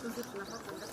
Entonces tunafaa kuenda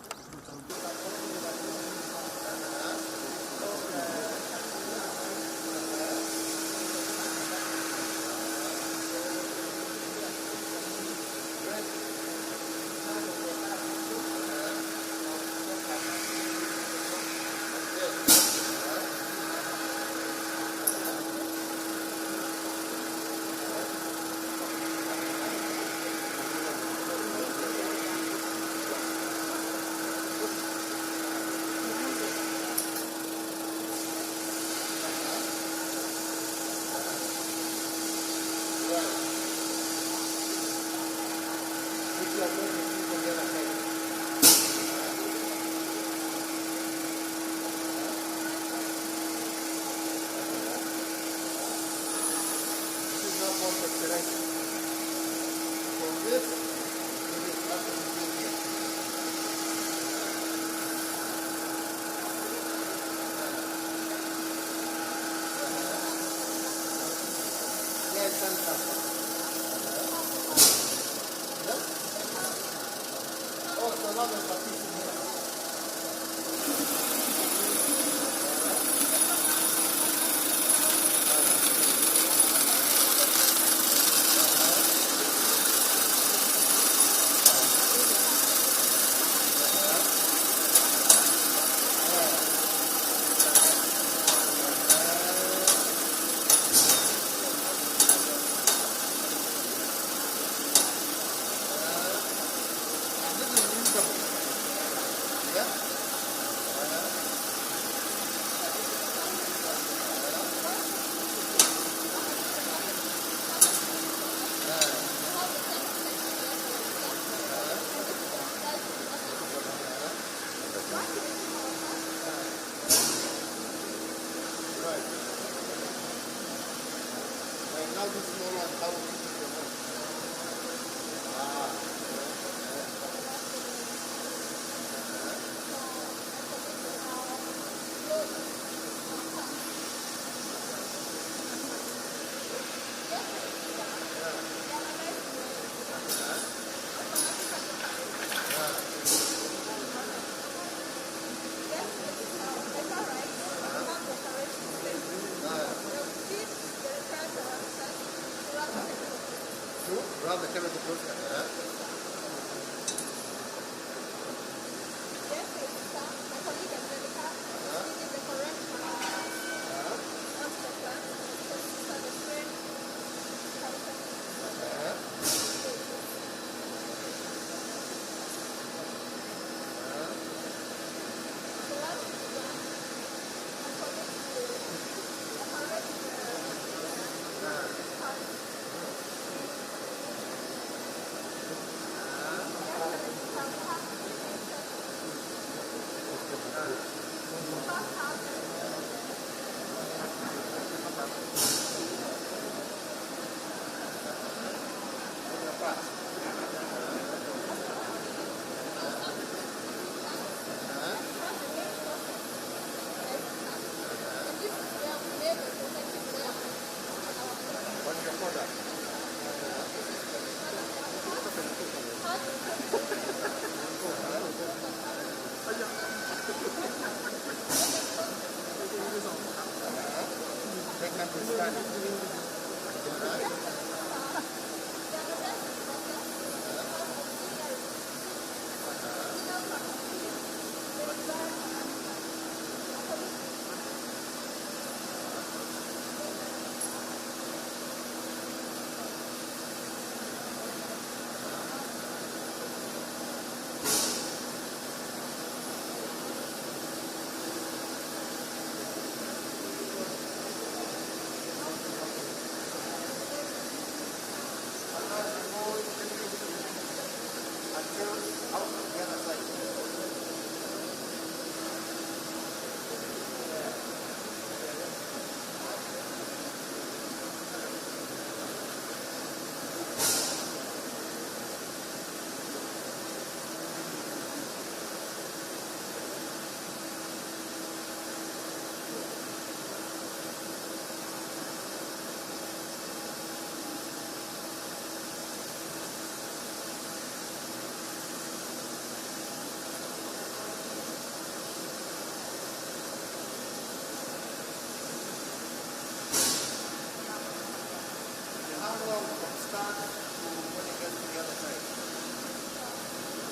start to when it gets to the other side.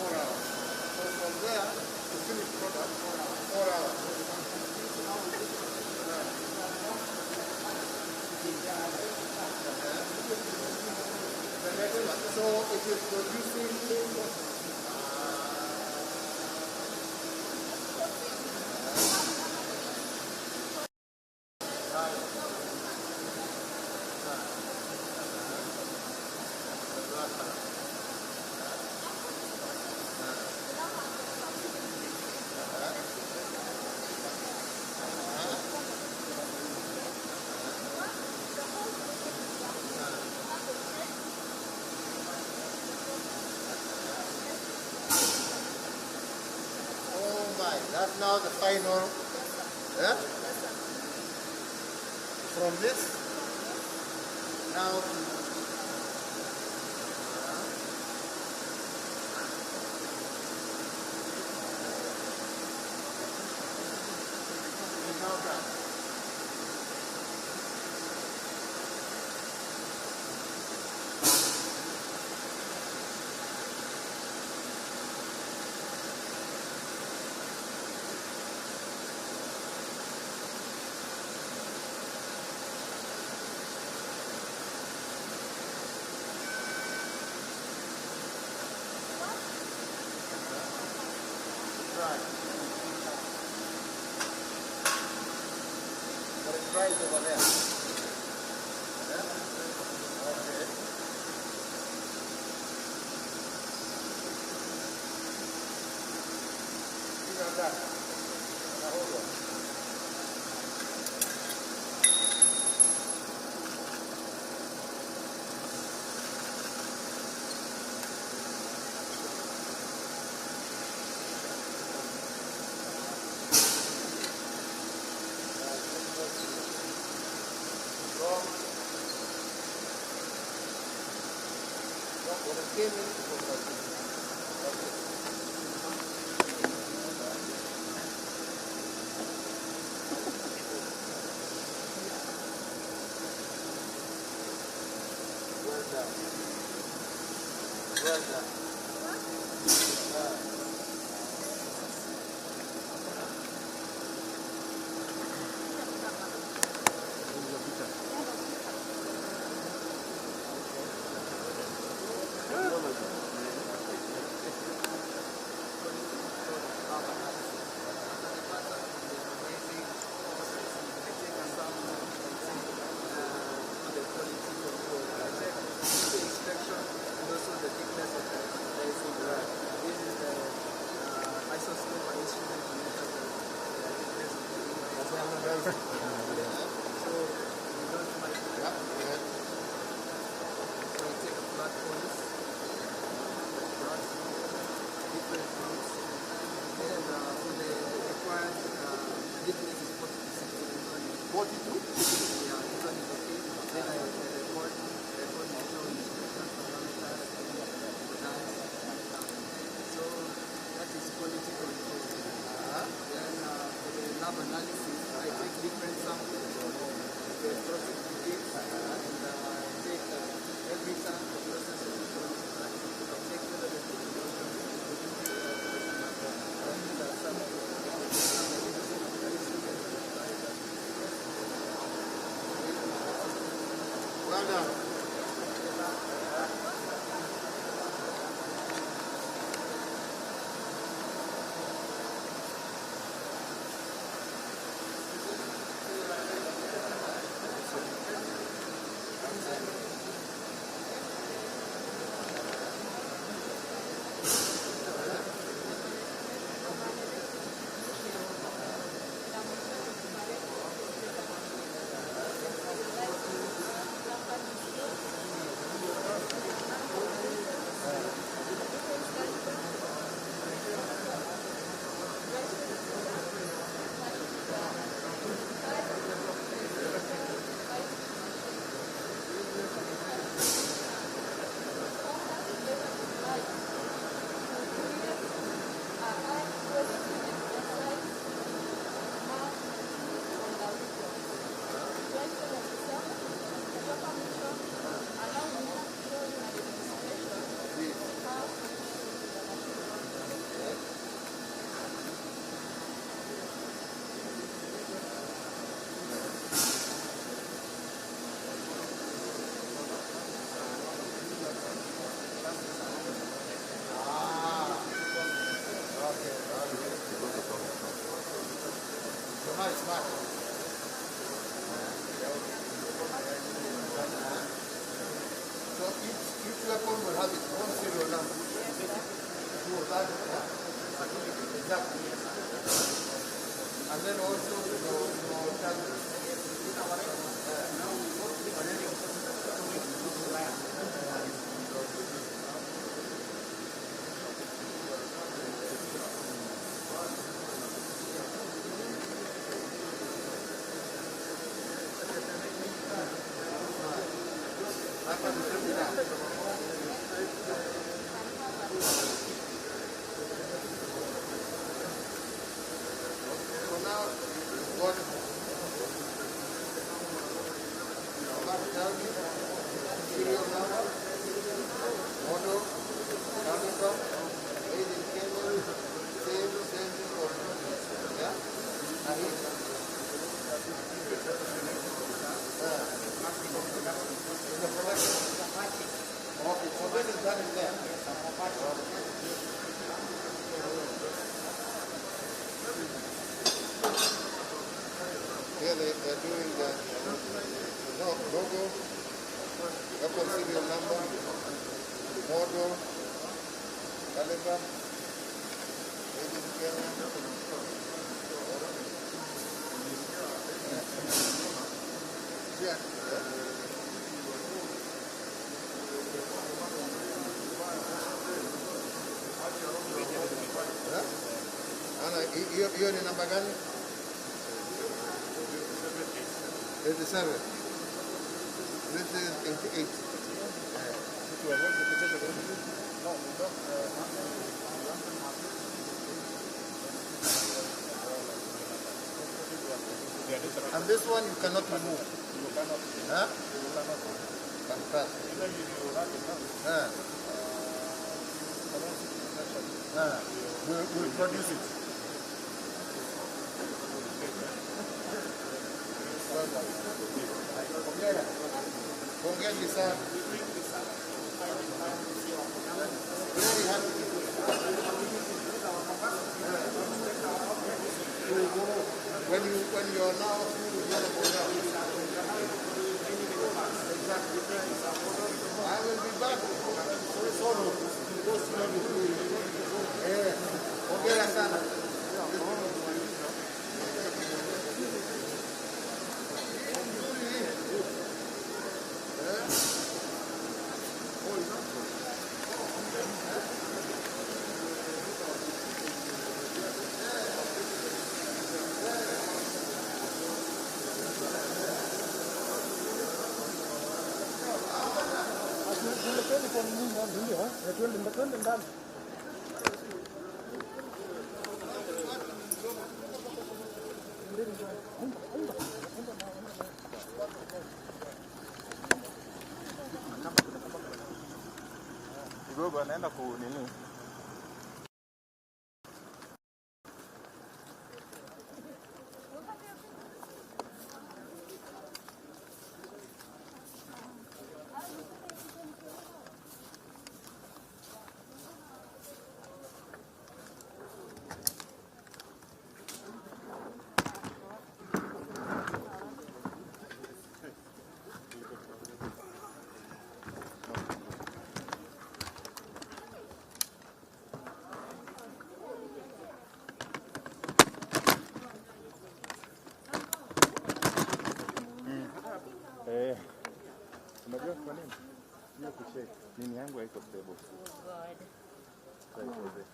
4 hours. So from there to finish product, 4 hours. The next one. So it is producing that's now the final. Yeah? From this now to now done. Right over there. Yeah? Okay. That. Now hold on. Well done. Hapa ni 29. So now you've got serial number, model, coming from, age in Kenya, same or yeah? In the production. Okay, so this is done in there. Here they're doing the logo, weapon serial number, model, caliber, age in Kenya. Yeah. Ana, hiyo ni namba gani? 87. This is 88. And this one you cannot remove. Huh? Fantastic. We'll produce it. Congratulations, sir. Very happy. When you are now I will be back. Solo. Hongera sana. Kidogo anaenda kunini? Unajua kwa nini? Hiyo kucheck. Nini yangu haiko stable. Oh God.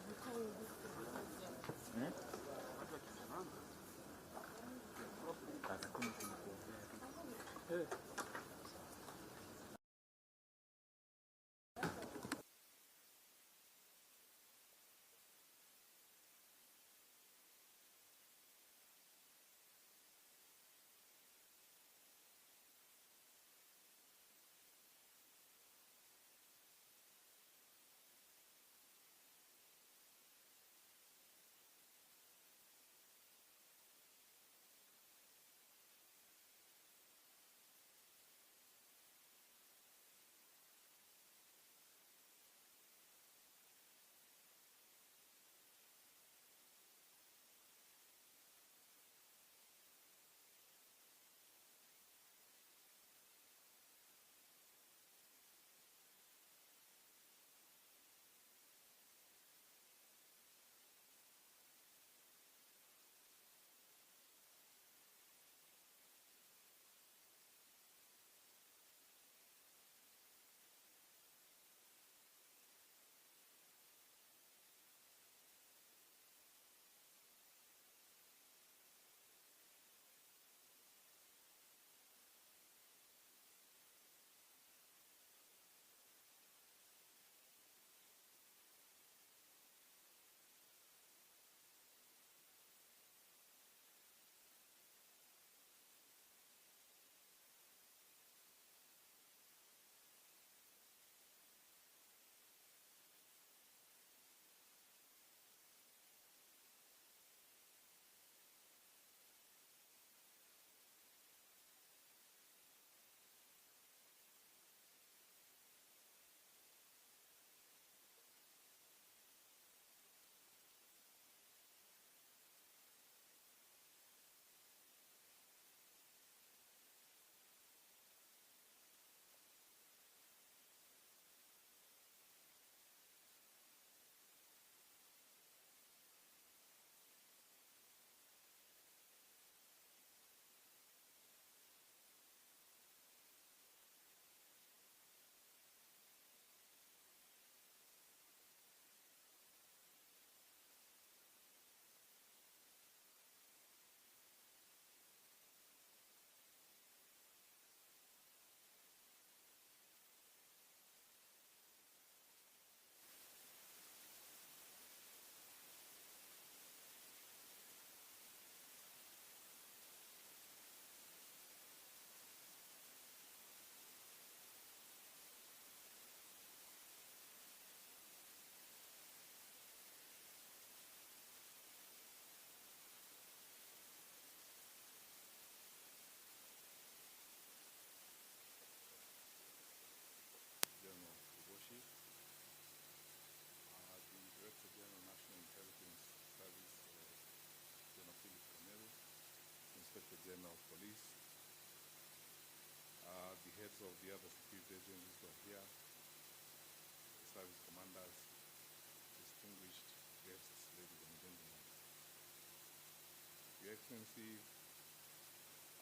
Excellency,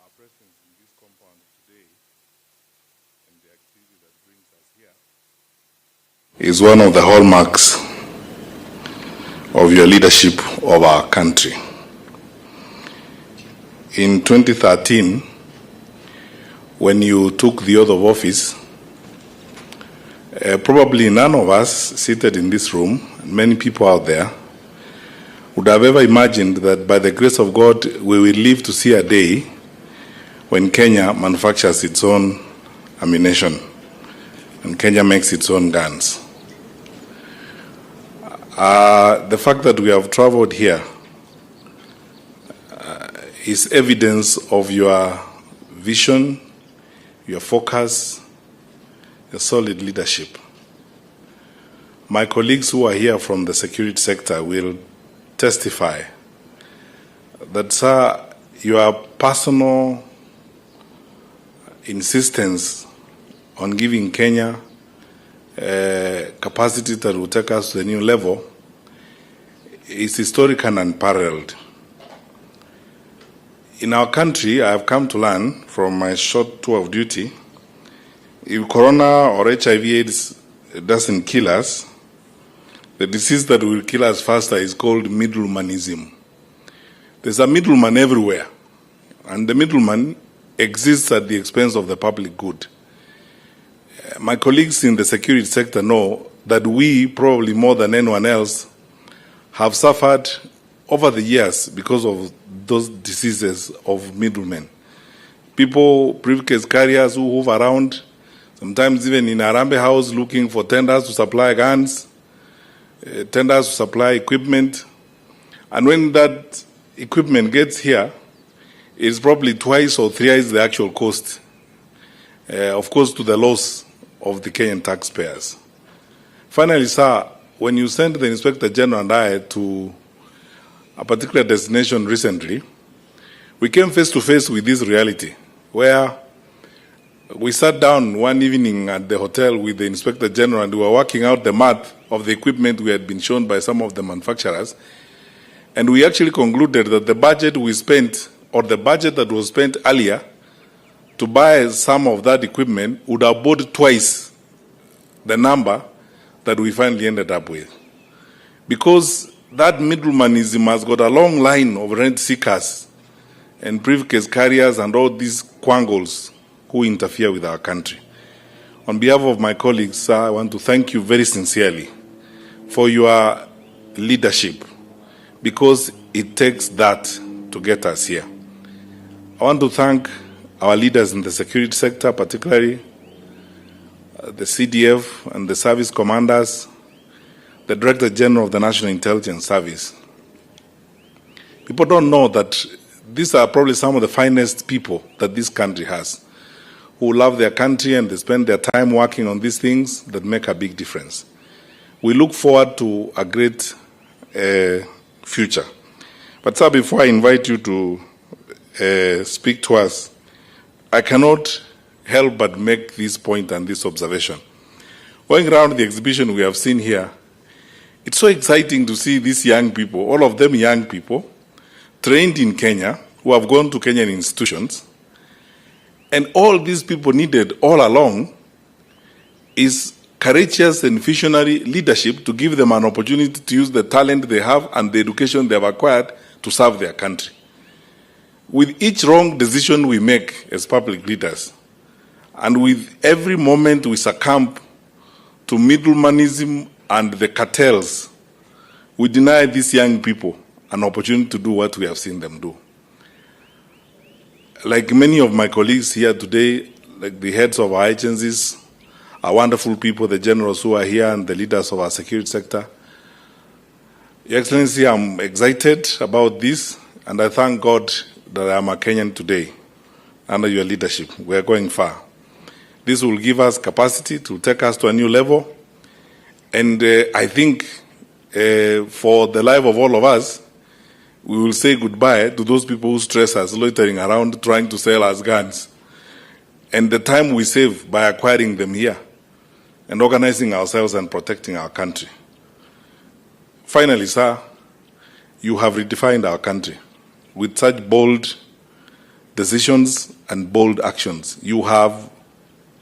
our presence in this compound today and the activity that brings us here is one of the hallmarks of your leadership of our country. In 2013, when you took the oath of office, probably none of us seated in this room, and many people out there, would have ever imagined that by the grace of God, we will live to see a day when Kenya manufactures its own ammunition and Kenya makes its own guns. The fact that we have traveled here is evidence of your vision, your focus, your solid leadership. My colleagues who are here from the security sector will testify that, sir, your personal insistence on giving Kenya capacity that will take us to a new level is historic and unparalleled. In our country, I have come to learn from my short tour of duty, if corona or HIV/AIDS doesn't kill us, the disease that will kill us faster is called middlemanism. There's a middleman everywhere, and the middleman exists at the expense of the public good. My colleagues in the security sector know that we, probably more than anyone else, have suffered over the years because of those diseases of middlemen. People, briefcase carriers who move around, sometimes even in Arambe House looking for tenders to supply guns, tenders to supply equipment. And when that equipment gets here, it's probably twice or thrice the actual cost, of course, to the loss of the Kenyan taxpayers. Finally, sir, when you sent the Inspector General and I to a particular destination recently, we came face to face with this reality, where we sat down one evening at the hotel with the Inspector General and we were working out the math of the equipment we had been shown by some of the manufacturers. And we actually concluded that the budget we spent, or the budget that was spent earlier to buy some of that equipment, would have bought twice the number that we finally ended up with. Because that middlemanism has got a long line of rent seekers and briefcase carriers and all these quangles who interfere with our country. On behalf of my colleagues, sir, I want to thank you very sincerely for your leadership, because it takes that to get us here. I want to thank our leaders in the security sector, particularly the CDF and the service commanders, the Director General of the National Intelligence Service. People don't know that these are probably some of the finest people that this country has, who love their country and they spend their time working on these things that make a big difference. We look forward to a great future. But sir, before I invite you to speak to us, I cannot help but make this point and this observation. Going around the exhibition we have seen here, it's so exciting to see these young people, all of them young people, trained in Kenya, who have gone to Kenyan institutions. And all these people needed all along is courageous and visionary leadership to give them an opportunity to use the talent they have and the education they have acquired to serve their country. With each wrong decision we make as public leaders, and with every moment we succumb to middlemanism and the cartels, we deny these young people an opportunity to do what we have seen them do. Like many of my colleagues here today, like the heads of our agencies, our wonderful people, the generals who are here and the leaders of our security sector, Your Excellency, I'm excited about this, and I thank God that I'm a Kenyan today under your leadership. We are going far. This will give us capacity to take us to a new level, and I think for the life of all of us, we will say goodbye to those people who stress us, loitering around, trying to sell us guns. And the time we save by acquiring them here and organizing ourselves and protecting our country. Finally, sir, you have redefined our country. with such bold decisions and bold actions. You have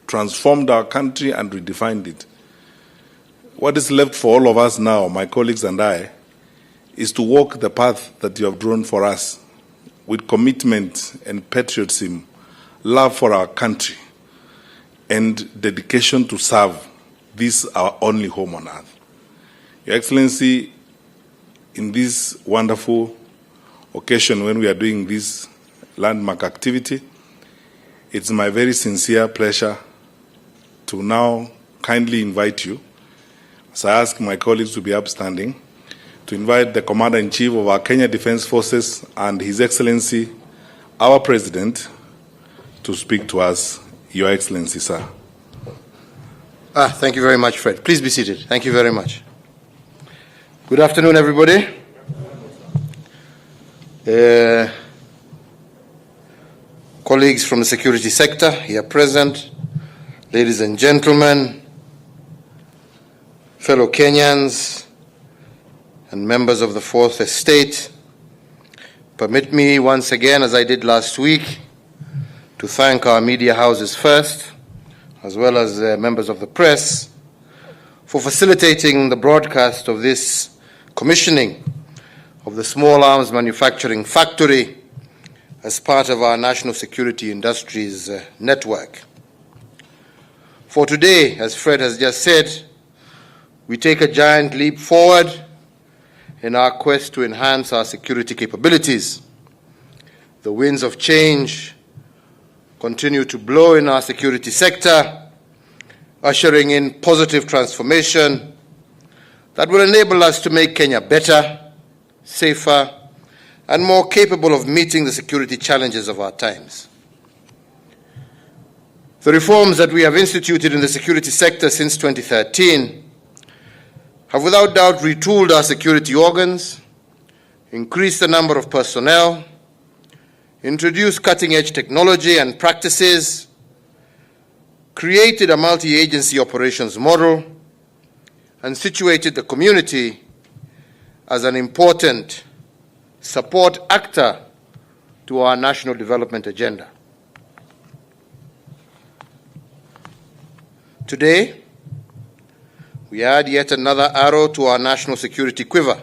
transformed our country and redefined it. What is left for all of us now, my colleagues and I, is to walk the path that you have drawn for us with commitment and patriotism, love for our country, and dedication to serve this, our only home on earth. Your Excellency, in this wonderful occasion when we are doing this landmark activity, it's my very sincere pleasure to now kindly invite you, as I ask my colleagues to be upstanding, to invite the Commander-in-Chief of our Kenya Defence Forces and His Excellency, our President, to speak to us. Your Excellency, sir. Thank you very much, Fred. Please be seated. Thank you very much. Good afternoon, everybody. Colleagues from the security sector here present, ladies and gentlemen, fellow Kenyans, and members of the Fourth Estate, permit me once again, as I did last week, to thank our media houses first, as well as members of the press, for facilitating the broadcast of this commissioning of the small arms manufacturing factory as part of our national security industries network. For today, as Fred has just said, we take a giant leap forward in our quest to enhance our security capabilities. The winds of change continue to blow in our security sector, ushering in positive transformation that will enable us to make Kenya better, safer, and more capable of meeting the security challenges of our times. The reforms that we have instituted in the security sector since 2013 have without doubt retooled our security organs, increased the number of personnel, introduced cutting-edge technology and practices, created a multi-agency operations model, and situated the community as an important support actor to our national development agenda. Today, we add yet another arrow to our national security quiver.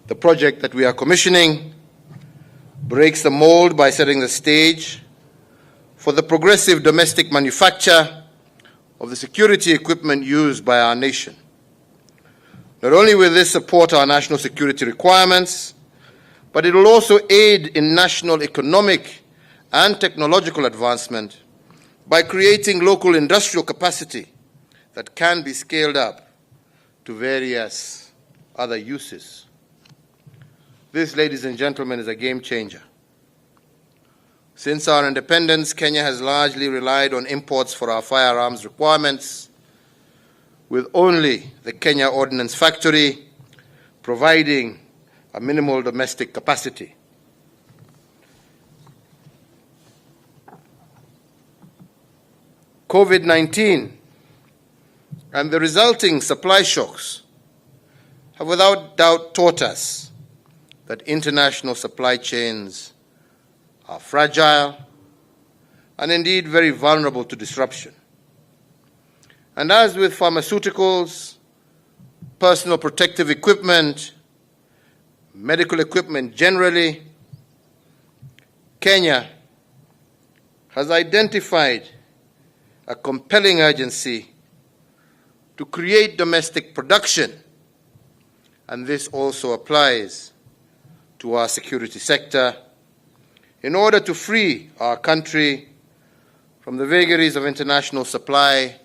The project that we are commissioning breaks the mold by setting the stage for the progressive domestic manufacture of the security equipment used by our nation. Not only will this support our national security requirements, but it will also aid in national economic and technological advancement by creating local industrial capacity that can be scaled up to various other uses. This, ladies and gentlemen, is a game changer. Since our independence, Kenya has largely relied on imports for our firearms requirements, with only the Kenya Ordnance Factory providing a minimal domestic capacity. COVID-19 and the resulting supply shocks have without doubt taught us that international supply chains are fragile and indeed very vulnerable to disruption. And as with pharmaceuticals, personal protective equipment, medical equipment generally, Kenya has identified a compelling urgency to create domestic production, and this also applies to our security sector, in order to free our country from the vagaries of international supply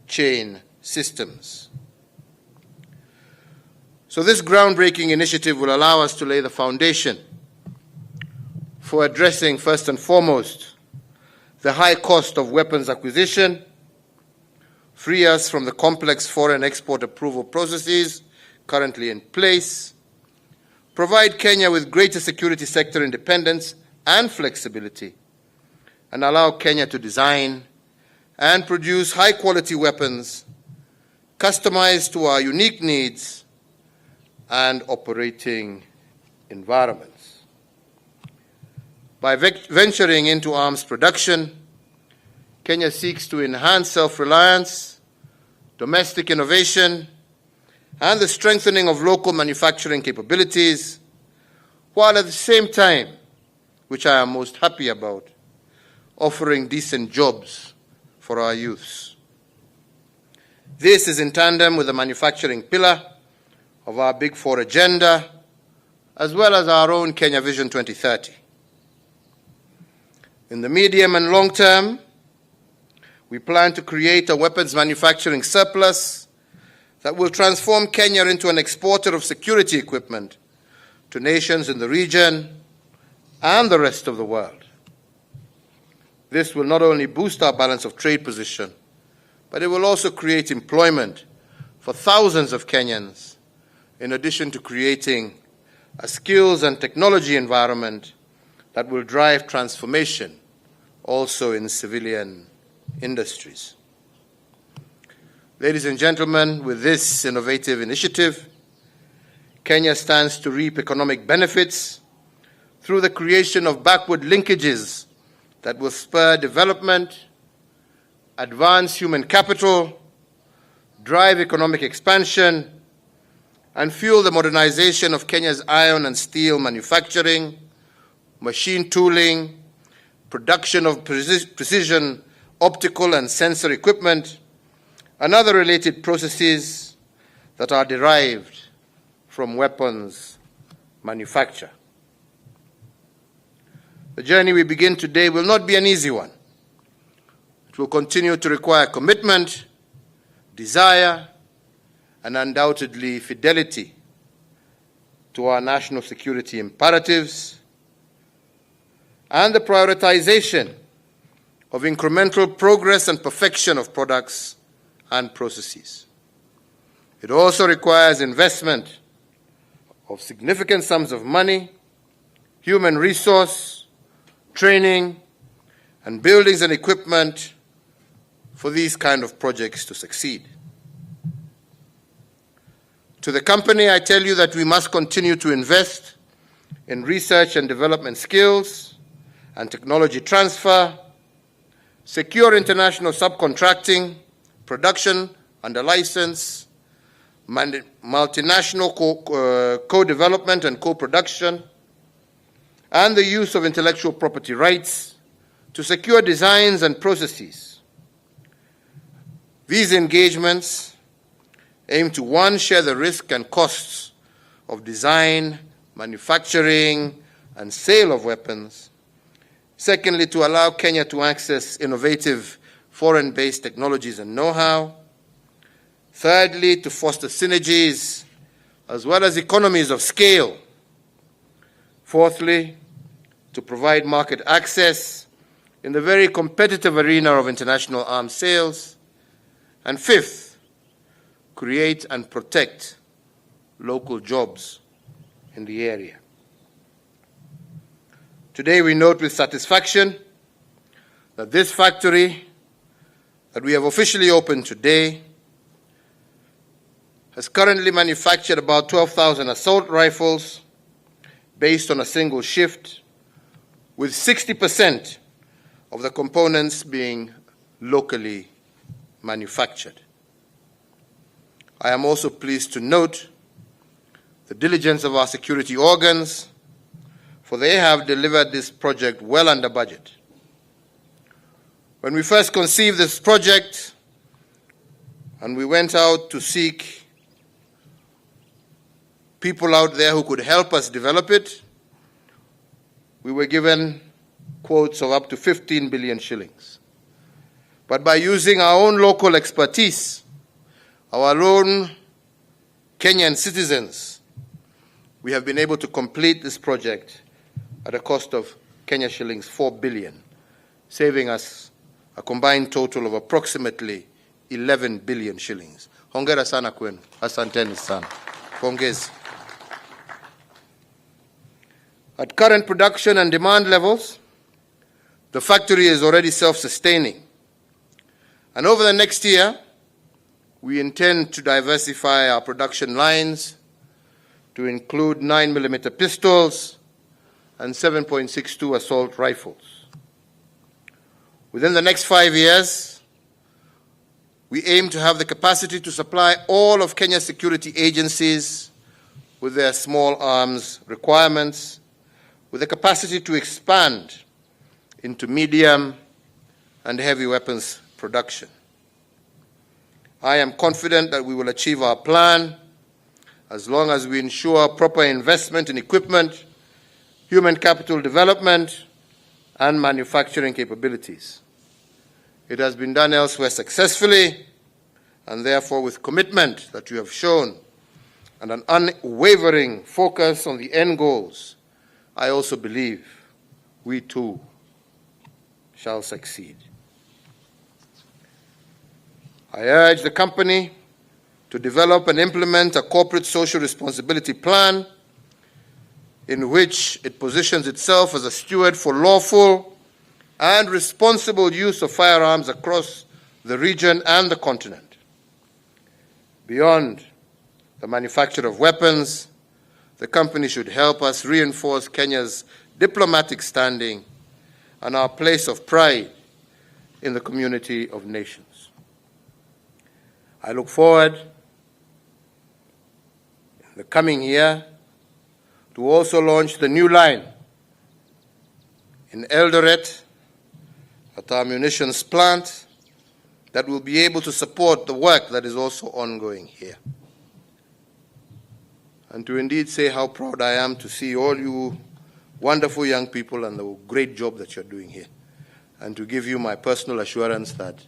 chain systems. So this groundbreaking initiative will allow us to lay the foundation for addressing, first and foremost, the high cost of weapons acquisition, free us from the complex foreign export approval processes currently in place, provide Kenya with greater security sector independence and flexibility, and allow Kenya to design and produce high-quality weapons customized to our unique needs and operating environments. By venturing into arms production, Kenya seeks to enhance self-reliance, domestic innovation, and the strengthening of local manufacturing capabilities, while at the same time, which I am most happy about, offering decent jobs for our youths. This is in tandem with the manufacturing pillar of our Big Four agenda, as well as our own Kenya Vision 2030. In the medium and long term, we plan to create a weapons manufacturing surplus that will transform Kenya into an exporter of security equipment to nations in the region and the rest of the world. This will not only boost our balance of trade position, but it will also create employment for thousands of Kenyans, in addition to creating a skills and technology environment that will drive transformation also in civilian industries. Ladies and gentlemen, with this innovative initiative, Kenya stands to reap economic benefits through the creation of backward linkages that will spur development, advance human capital, drive economic expansion, and fuel the modernization of Kenya's iron and steel manufacturing, machine tooling, production of precision optical and sensor equipment, and other related processes that are derived from weapons manufacture. The journey we begin today will not be an easy one. It will continue to require commitment, desire, and undoubtedly fidelity to our national security imperatives and the prioritization of incremental progress and perfection of products and processes. It also requires investment of significant sums of money, human resource, training, and buildings and equipment for these kind of projects to succeed. To the company, I tell you that we must continue to invest in research and development skills and technology transfer, secure international subcontracting, production under license, multinational co-development and co-production, and the use of intellectual property rights to secure designs and processes. These engagements aim to, one, share the risk and costs of design, manufacturing, and sale of weapons. Secondly, to allow Kenya to access innovative foreign-based technologies and know-how. Thirdly, to foster synergies as well as economies of scale. Fourthly, to provide market access in the very competitive arena of international arms sales. And fifth, create and protect local jobs in the area. Today we note with satisfaction that this factory that we have officially opened today has currently manufactured about 12,000 assault rifles based on a single shift, with 60% of the components being locally manufactured. I am also pleased to note the diligence of our security organs, for they have delivered this project well under budget. When we first conceived this project and we went out to seek people out there who could help us develop it, we were given quotes of up to 15 billion shillings. But by using our own local expertise, our own Kenyan citizens, we have been able to complete this project at a cost of Kenya shillings 4 billion, saving us a combined total of approximately 11 billion shillings. Hongera sana kwenu. Asanteni sana. Pongezi. At current production and demand levels, the factory is already self-sustaining. And over the next year, we intend to diversify our production lines to include 9mm pistols and 7.62 assault rifles. Within the next 5 years, we aim to have the capacity to supply all of Kenya's security agencies with their small arms requirements, with the capacity to expand into medium and heavy weapons production. I am confident that we will achieve our plan as long as we ensure proper investment in equipment, human capital development, and manufacturing capabilities. It has been done elsewhere successfully, and therefore with commitment that you have shown and an unwavering focus on the end goals, I also believe we too shall succeed. I urge the company to develop and implement a corporate social responsibility plan in which it positions itself as a steward for lawful and responsible use of firearms across the region and the continent. Beyond the manufacture of weapons, the company should help us reinforce Kenya's diplomatic standing and our place of pride in the community of nations. I look forward in the coming year to also launch the new line in Eldoret at our munitions plant that will be able to support the work that is also ongoing here. And to indeed say how proud I am to see all you wonderful young people and the great job that you're doing here. And to give you my personal assurance that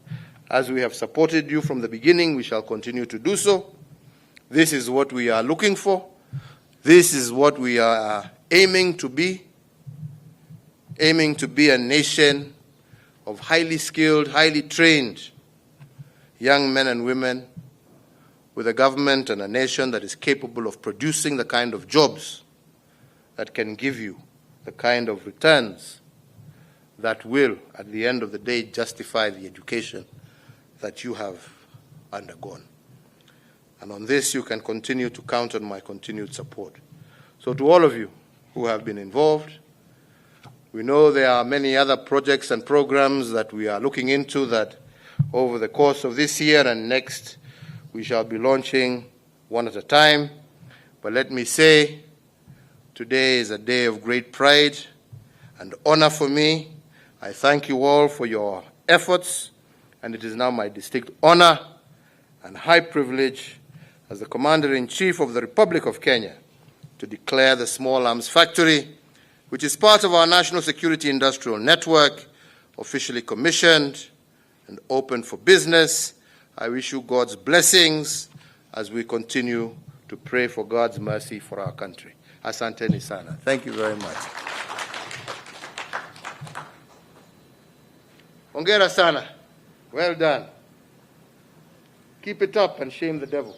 as we have supported you from the beginning, we shall continue to do so. This is what we are looking for. This is what we are aiming to be a nation of highly skilled, highly trained young men and women with a government and a nation that is capable of producing the kind of jobs that can give you the kind of returns that will, at the end of the day, justify the education that you have undergone. And on this, you can continue to count on my continued support. So to all of you who have been involved, we know there are many other projects and programs that we are looking into that over the course of this year and next, we shall be launching one at a time. But let me say, today is a day of great pride and honor for me. I thank you all for your efforts, and it is now my distinct honor and high privilege as the Commander-in-Chief of the Republic of Kenya to declare the Small Arms Factory, which is part of our National Security Industrial Network, officially commissioned and open for business. I wish you God's blessings as we continue to pray for God's mercy for our country. Asanteni sana. Thank you very much. Hongera sana. Well done. Keep it up and shame the devil.